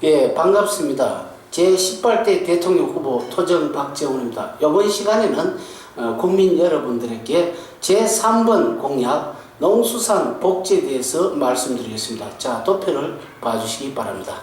예, 반갑습니다. 제18대 대통령 후보 토정 박재훈입니다. 이번 시간에는 국민 여러분들에게 제3번 공약 농수산 복지에 대해서 말씀드리겠습니다. 자, 도표를 봐주시기 바랍니다.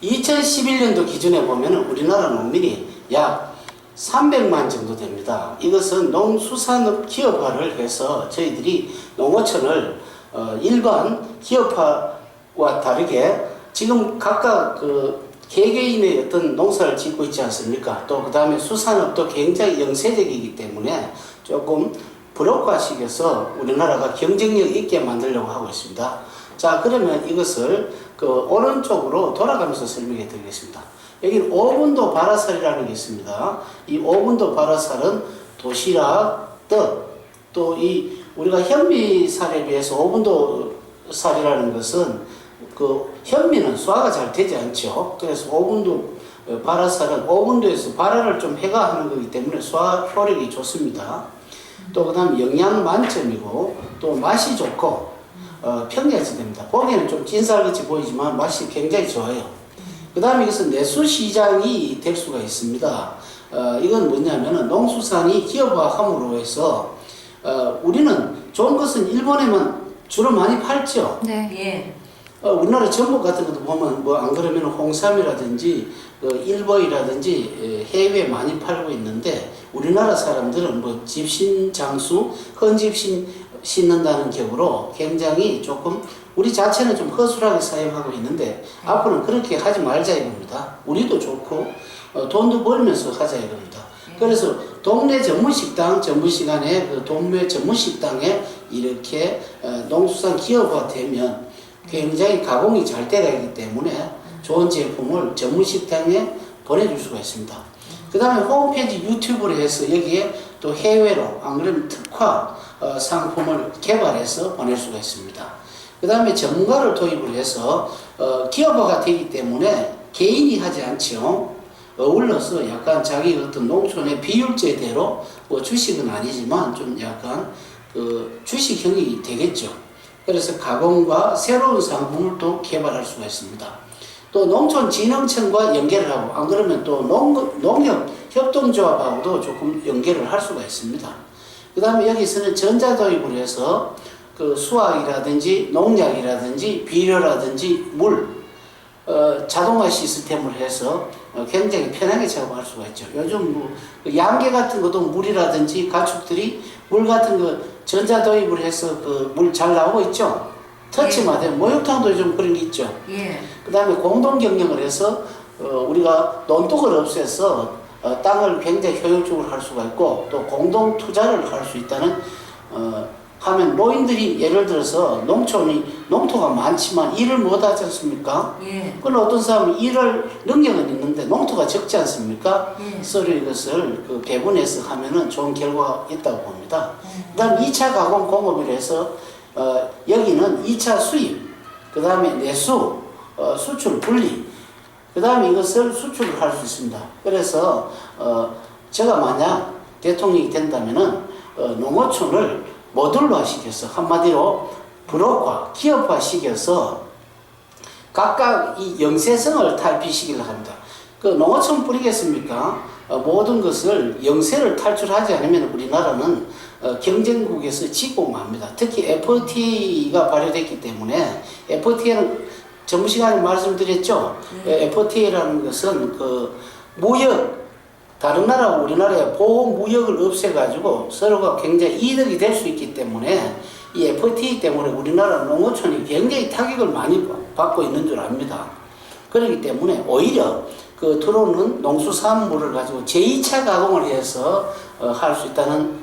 2011년도 기준에 보면 우리나라 농민이 약 300만 정도 됩니다. 이것은 농수산업 기업화를 해서 저희들이 농어촌을 일반 기업화와 다르게 지금 각각 그 개개인의 어떤 농사를 짓고 있지 않습니까? 또 그 다음에 수산업도 굉장히 영세적이기 때문에 조금 브로커화시켜서 우리나라가 경쟁력 있게 만들려고 하고 있습니다. 자, 그러면 이것을 그 오른쪽으로 돌아가면서 설명해 드리겠습니다. 여기는 오분도 바라살이라는 게 있습니다. 이 오분도 바라살은 도시락, 떡, 또 이 우리가 현미살에 비해서 오분도 살이라는 것은 그 현미는 소화가 잘 되지 않죠. 그래서 오분도 바라살은 오분도에서 발화를 좀 해가 하는 거기 때문에 소화 효력이 좋습니다. 또 그 다음 영양 만점이고 또 맛이 좋고 평야지대입니다. 보기에는 좀 찐살같이 보이지만 맛이 굉장히 좋아요. 그 다음에 이것은 내수시장이 될 수가 있습니다. 이건 뭐냐면은 농수산이 기업화함으로 해서 우리는 좋은 것은 일본에만 주로 많이 팔죠. 네. 예. 우리나라 전복 같은 것도 보면 뭐 안 그러면 홍삼이라든지 일보이라든지 해외에 많이 팔고 있는데 우리나라 사람들은 뭐 집신 장수, 헌집신 신는다는 격으로 굉장히 조금 우리 자체는 좀 허술하게 사용하고 있는데 앞으로는 그렇게 하지 말자 이겁니다. 우리도 좋고 돈도 벌면서 하자 이겁니다. 그래서 동네 전문식당 전문시간에 그 동네 전문식당에 이렇게 농수산 기업화 되면 굉장히 가공이 잘 돼가 있기 때문에 좋은 제품을 전문식당에 보내줄 수가 있습니다. 그 다음에 홈페이지 유튜브를 해서 여기에 또 해외로 안 그러면 특화 상품을 개발해서 보낼 수가 있습니다. 그 다음에 전문가를 도입을 해서 기업화가 되기 때문에 개인이 하지 않죠. 어울러서 약간 자기 어떤 농촌의 비율제대로 뭐 주식은 아니지만 좀 약간 그 주식형이 되겠죠. 그래서 가공과 새로운 상품을 또 개발할 수가 있습니다. 또 농촌진흥청과 연계를 하고 안 그러면 또 농협협동조합하고도 조금 연계를 할 수가 있습니다. 그 다음에 여기서는 전자도입을 해서 그 수학이라든지 농약이라든지 비료라든지 물 자동화 시스템을 해서 굉장히 편하게 작업할 수가 있죠. 요즘 뭐 양계 같은 것도 물이라든지 가축들이 물 같은 거 전자도입을 해서 그 물 잘 나오고 있죠. 터치만 되면 목욕탕도 요즘 그런 게 있죠. 예. 그 다음에 공동 경영을 해서 우리가 논둑을 없애서 땅을 굉장히 효율적으로 할 수가 있고 또 공동 투자를 할 수 있다는 하면 노인들이 예를 들어서 농토가 많지만 일을 못 하지 않습니까? 예. 그럼 어떤 사람은 일할 능력은 있는데 농토가 적지 않습니까? 예. 서로 이것을 그 배분해서 하면은 좋은 결과가 있다고 봅니다. 그 다음 2차 가공 공업을 해서 여기는 2차 수입, 그 다음에 내수, 수출 분리, 그 다음에 이것을 수출을 할 수 있습니다. 그래서 제가 만약 대통령이 된다면은 농어촌을 모듈화 시켜서 한마디로 브로커, 기업화 시켜서 각각 이 영세성을 탈피시키려고 합니다. 그 농어촌 뿌리겠습니까? 모든 것을 영세를 탈출하지 않으면 우리나라는 경쟁국에서 지고 맙니다. 특히 FTA가 발효됐기 때문에 FTA는 전무 시간에 말씀드렸죠. FTA라는 것은 그 무역 다른 나라와 우리나라의 보호 무역을 없애가지고 서로가 굉장히 이득이 될 수 있기 때문에 이 FTA 때문에 우리나라 농어촌이 굉장히 타격을 많이 받고 있는 줄 압니다. 그렇기 때문에 오히려 그 들어오는 농수산물을 가지고 제2차 가공을 해서 할 수 있다는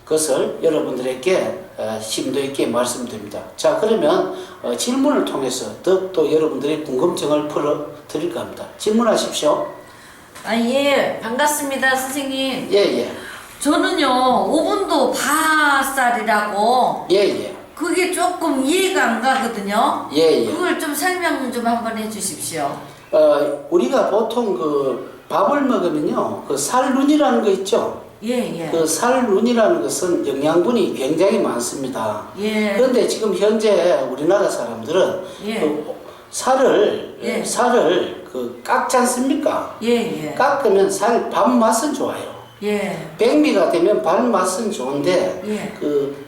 것을 여러분들에게 심도 있게 말씀드립니다. 자, 그러면 질문을 통해서 더욱더 여러분들의 궁금증을 풀어 드릴까 합니다. 질문하십시오. 예. 반갑습니다, 선생님. 예. 저는요, 오분도 바살이라고. 예. 그게 조금 이해가 안 가거든요. 예. 그걸 좀 설명 좀 한번 해주십시오. 우리가 보통 그 밥을 먹으면요, 그 살룬이라는 거 있죠? 예. 그 살룬이라는 것은 영양분이 굉장히 많습니다. 예. 그런데 지금 현재 우리나라 사람들은 예. 그 살을 깎지 않습니까? 예. 깎으면 살 밥맛은 좋아요. 예. 백미가 되면 밥맛은 좋은데 예.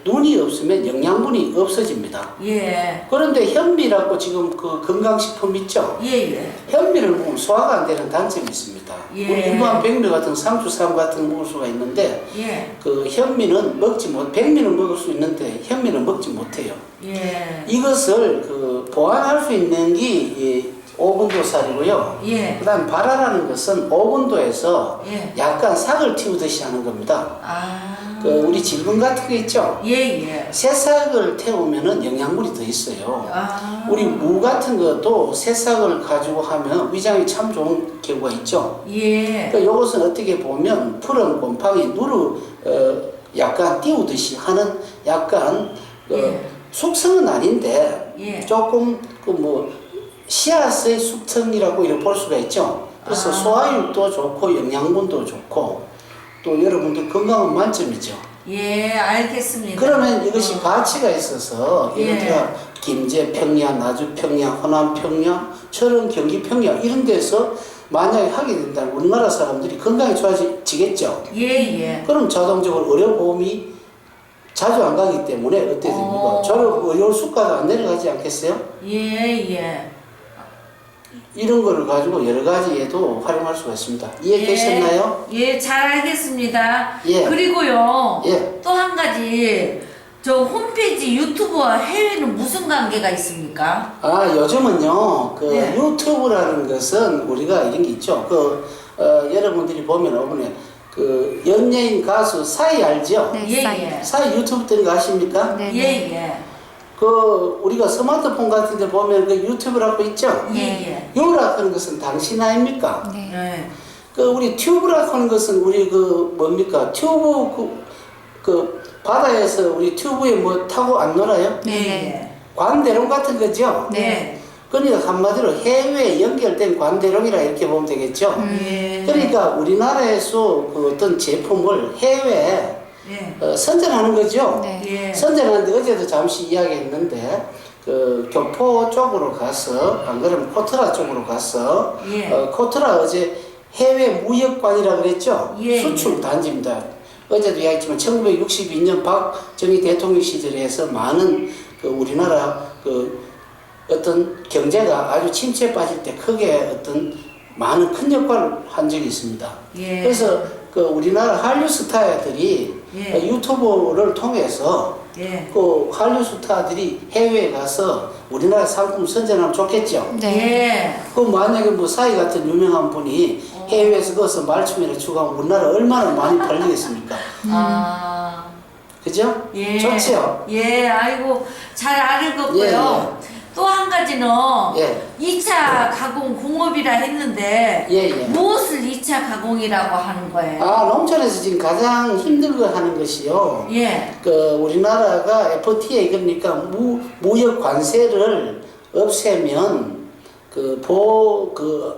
눈이 없으면 영양분이 없어집니다. 예. 그런데 현미라고 지금 건강식품 있죠? 예. 현미를 먹으면 소화가 안 되는 단점이 있습니다. 예. 우리 일반 백미 같은 상추쌈 같은 거 먹을 수가 있는데 예. 현미는 백미는 먹을 수 있는데 현미는 먹지 못해요. 예. 이것을 보완할 수 있는 게 오븐도 쌀이고요. 예. 그다음 발화라는 것은 오븐도에서 예. 약간 삭을 틔우듯이 하는 겁니다. 우리 질분 같은 게 있죠. 예. 새싹을 태우면은 영양분이 더 있어요. 우리 무 같은 것도 새싹을 가지고 하면 위장이 참 좋은 경우가 있죠. 예. 이것은 어떻게 보면 푸른 곰팡이 누를 약간 띄우듯이 하는 약간 예. 숙성은 아닌데 예. 조금 씨앗의 숙성이라고 이렇게 볼 수가 있죠. 그래서 소화율도 좋고 영양분도 좋고 또 여러분들 건강은 만점이죠. 예, 알겠습니다. 그러면 이것이 가치가 있어서 예. 예를 들어 김제 평야, 나주 평야, 호남 평야, 철원 경기 평야 이런 데서 만약에 하게 된다면 우리나라 사람들이 건강이 좋아지겠죠. 예. 그럼 자동적으로 의료보험이 자주 안 가기 때문에 어떻게 됩니까? 졸업 의료수가도 안 내려가지 않겠어요? 예. 이런 거를 가지고 여러 가지에도 활용할 수가 있습니다. 이해되셨나요? 예, 잘 알겠습니다. 예. 그리고요, 예. 또 한 가지, 저 홈페이지 유튜브와 해외는 무슨 관계가 있습니까? 요즘은요, 네. 유튜브라는 것은 우리가 이런 게 있죠. 여러분들이 보면 어머니, 연예인 가수 싸이 알죠? 네, 예. 싸이 유튜브 뜨는 거 아십니까? 네. 예. 우리가 스마트폰 같은 데 보면 유튜브라고 있죠? 예. 요라고 하는 것은 당신 아닙니까? 네. 예. 우리 튜브라고 하는 것은 우리 뭡니까? 튜브 바다에서 우리 튜브에 타고 안 놀아요? 네. 관대롱 같은 거죠? 네. 그러니까 한마디로 해외에 연결된 관대롱이라 이렇게 보면 되겠죠? 예. 그러니까 우리나라에서 어떤 제품을 해외에 예. 선전하는 거죠? 네. 예. 선전하는데 어제도 잠시 이야기했는데 교포 쪽으로 가서 안 그러면 코트라 쪽으로 가서 예. 코트라 어제 해외 무역관이라 그랬죠? 예. 수출 단지입니다. 어제도 이야기했지만 1962년 박정희 대통령 시절에 해서 많은 우리나라 어떤 경제가 아주 침체에 빠질 때 크게 많은 큰 역할을 한 적이 있습니다. 예. 그래서 우리나라 한류 스타들이 예. 유튜브를 통해서 예. 한류 스타들이 해외에 가서 우리나라 상품 선전하면 좋겠죠. 예. 만약에 싸이 같은 유명한 분이 해외에서 거기서 말춤이나 추가하면 우리나라 얼마나 많이 팔리겠습니까? 그죠? 예. 좋지요? 예, 아이고, 잘 알겠고요. 또 한 가지는 예. 2차 가공 공업이라 했는데 예. 무엇을 2차 가공이라고 하는 거예요? 농촌에서 지금 가장 힘들고 하는 것이요. 예. 우리나라가 FTA 그러니까 무역 관세를 없애면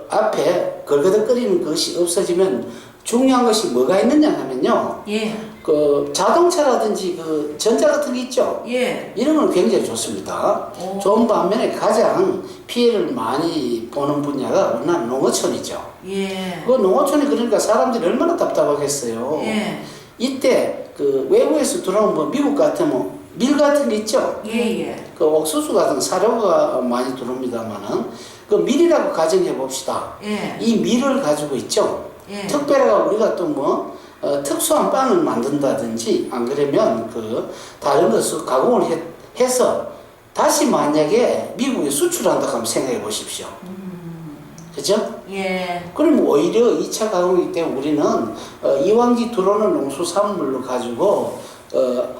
앞에 걸거덕거리는 것이 없어지면 중요한 것이 뭐가 있느냐 하면요. 예. 자동차라든지 전자 같은 게 있죠. 예. 이런 건 굉장히 좋습니다. 오. 좋은 반면에 가장 피해를 많이 보는 분야가 우리나라 농어촌이죠. 예. 농어촌이 그러니까 사람들이 얼마나 답답하겠어요. 예. 이때 외국에서 들어온 미국 같으면 밀 같은 게 있죠. 예. 옥수수 같은 사료가 많이 들어옵니다만은 밀이라고 가정해 봅시다. 예. 이 밀을 가지고 있죠. 예. 특별하게 우리가 또 특수한 빵을 만든다든지 안 그러면 다른 것을 가공을 해서 다시 만약에 미국에 수출한다고 하면 생각해 보십시오. 그죠? 예. 그럼 오히려 2차 가공이기 때문에 우리는 이왕기 들어오는 농수산물로 가지고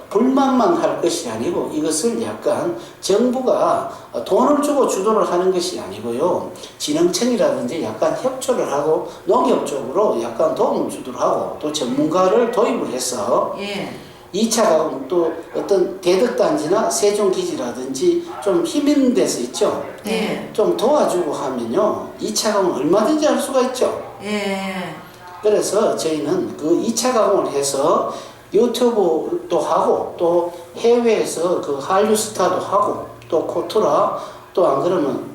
불만만 할 것이 아니고 이것을 약간 정부가 돈을 주고 주도를 하는 것이 아니고요. 진흥청이라든지 약간 협조를 하고 농협 쪽으로 약간 도움을 주도록 하고 또 전문가를 도입을 해서 예. 2차 가공 또 어떤 대덕단지나 세종기지라든지 좀 힘 있는 데서 있죠. 네. 좀 도와주고 하면요. 2차 가공 얼마든지 할 수가 있죠. 예. 그래서 저희는 2차 가공을 해서 유튜브도 하고 또 해외에서 한류 스타도 하고 또 코트라 또 안 그러면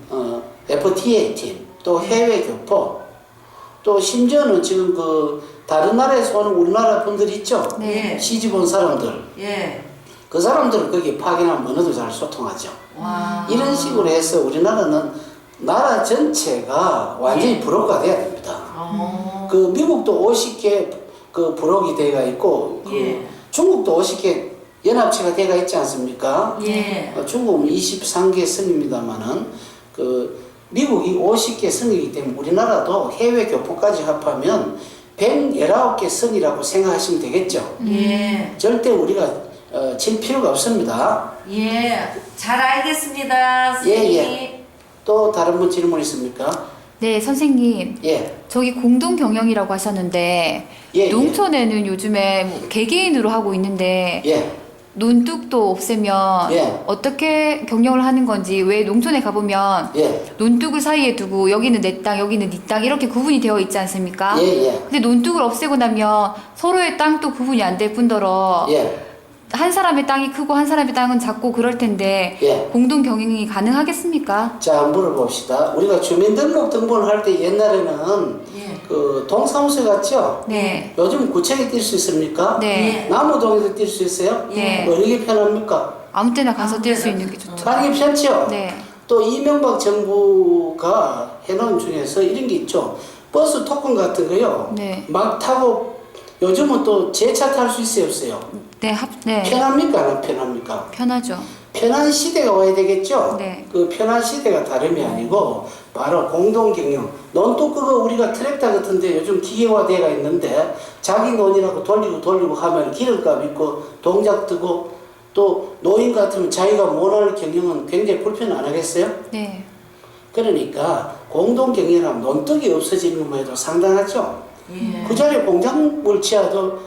FTA 팀, 또 해외 교포, 또 심지어는 지금 그 다른 나라에서 오는 우리나라 분들 있죠? 네. 시집 온 사람들. 예. 그 사람들은 거기 파견하면 언어도 잘 소통하죠. 와. 이런 식으로 해서 우리나라는 나라 전체가 완전히 부록화 돼야 됩니다. 그 미국도 50개 그 부록이 돼가 있고, 그 예. 중국도 50개 연합체가 돼가 있지 않습니까? 예. 중국은 23개 선입니다만은 그 미국이 50개 선이기 때문에 우리나라도 해외 교포까지 합하면 119개 선이라고 생각하시면 되겠죠. 예. 절대 우리가 질 필요가 없습니다. 예. 잘 알겠습니다. 예, 선생님. 예. 또 다른 분 질문 있습니까? 네, 선생님. 예. 저기 공동 경영이라고 하셨는데 예, 농촌에는 요즘에 뭐 개개인으로 하고 있는데 예. 논둑도 없애면 예. 어떻게 경영을 하는 건지, 왜 농촌에 가보면 예. 논둑을 사이에 두고 여기는 내 땅, 여기는 네 땅 이렇게 구분이 되어 있지 않습니까? 예, 예. 근데 논둑을 없애고 나면 서로의 땅도 구분이 안 될 뿐더러 예. 한 사람의 땅이 크고 한 사람의 땅은 작고 그럴 텐데 예. 공동 경영이 가능하겠습니까? 자, 물어봅시다. 우리가 주민등록 등본을 할 때 옛날에는 예. 그 동사무소 갔죠? 네. 요즘 구청에 뛸 수 있습니까? 네. 나무동에도 뛸 수 있어요? 네. 어느 게 편합니까? 아무 때나 가서 뛸 수 있는 게 좋죠. 가는 게 편죠? 네. 또 이명박 정부가 해놓은 중에서 이런 게 있죠. 버스 토큰 같은 거요. 네. 막 타고 요즘은 또 제차 탈 수 있어요, 없어요? 네. 편합니까? 안 편합니까? 편하죠. 편한 시대가 와야 되겠죠? 네. 그 편한 시대가 다름이 아니고 바로 공동경영. 논도 그거 우리가 트랙터 같은데 요즘 기계화되어 있는데 자기 논이라고 돌리고 하면 기름값 있고 동작 뜨고 또 노인 같으면 자기가 못할 경영은 굉장히 불편 안 하겠어요? 네. 그러니까 공동경영하면 논둑이 없어지는 것만 해도 상당하죠? 예. 그 자리에 공장을 지어도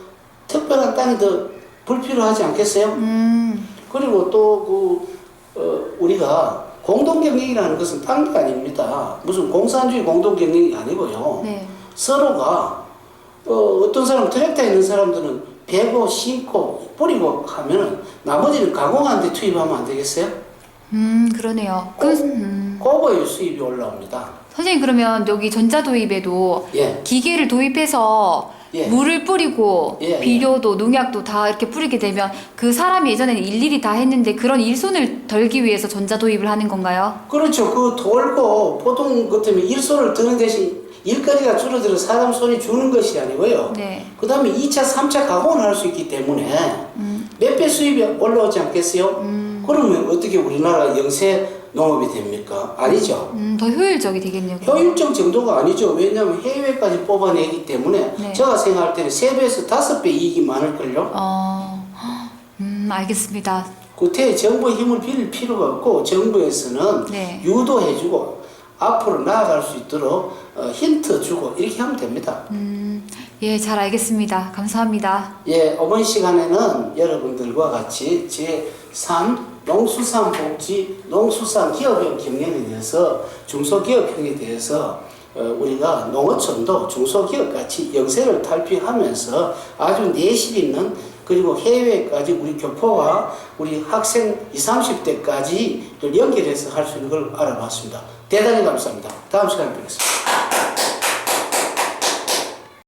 특별한 땅이 더 불필요하지 않겠어요? 그리고 또 우리가 공동경영이라는 것은 딴 게 아닙니다. 무슨 공산주의 공동경영이 아니고요. 네. 서로가 어떤 사람 트랙터에 있는 사람들은 베고 심고 뿌리고 하면은 나머지는 가공하는 데 투입하면 안 되겠어요? 그러네요. 고거의 수입이 올라옵니다. 선생님, 그러면 여기 전자도입에도 예. 기계를 도입해서 예. 물을 뿌리고 예, 비료도 농약도 다 이렇게 뿌리게 되면 그 사람이 예전에는 일일이 다 했는데 그런 일손을 덜기 위해서 전자도입을 하는 건가요? 그렇죠. 그 돌고 보통 같으면 일손을 드는 대신 일거리가 줄어들어 사람 손이 주는 것이 아니고요. 네. 그 다음에 2차, 3차 가공을 할 수 있기 때문에 몇 배 수입이 올라오지 않겠어요? 그러면 어떻게 우리나라 영세 농업이 됩니까? 아니죠. 더 효율적이 되겠네요. 그럼. 효율적 정도가 아니죠. 왜냐하면 해외까지 뽑아내기 때문에 네. 제가 생각할 때는 3배에서 5배 이익이 많을걸요. 알겠습니다. 구태에 정부의 힘을 빌릴 필요가 없고 정부에서는 네. 유도해주고 앞으로 나아갈 수 있도록 힌트 주고 이렇게 하면 됩니다. 예, 잘 알겠습니다. 감사합니다. 예, 이번 시간에는 여러분들과 같이 제3 농수산복지, 농수산기업형 경영에 대해서 중소기업형에 대해서 우리가 농어촌도 중소기업같이 영세를 탈피하면서 아주 내실 있는 그리고 해외까지 우리 교포와 우리 학생 20, 30대까지 연결해서 할 수 있는 걸 알아봤습니다. 대단히 감사합니다. 다음 시간에 뵙겠습니다.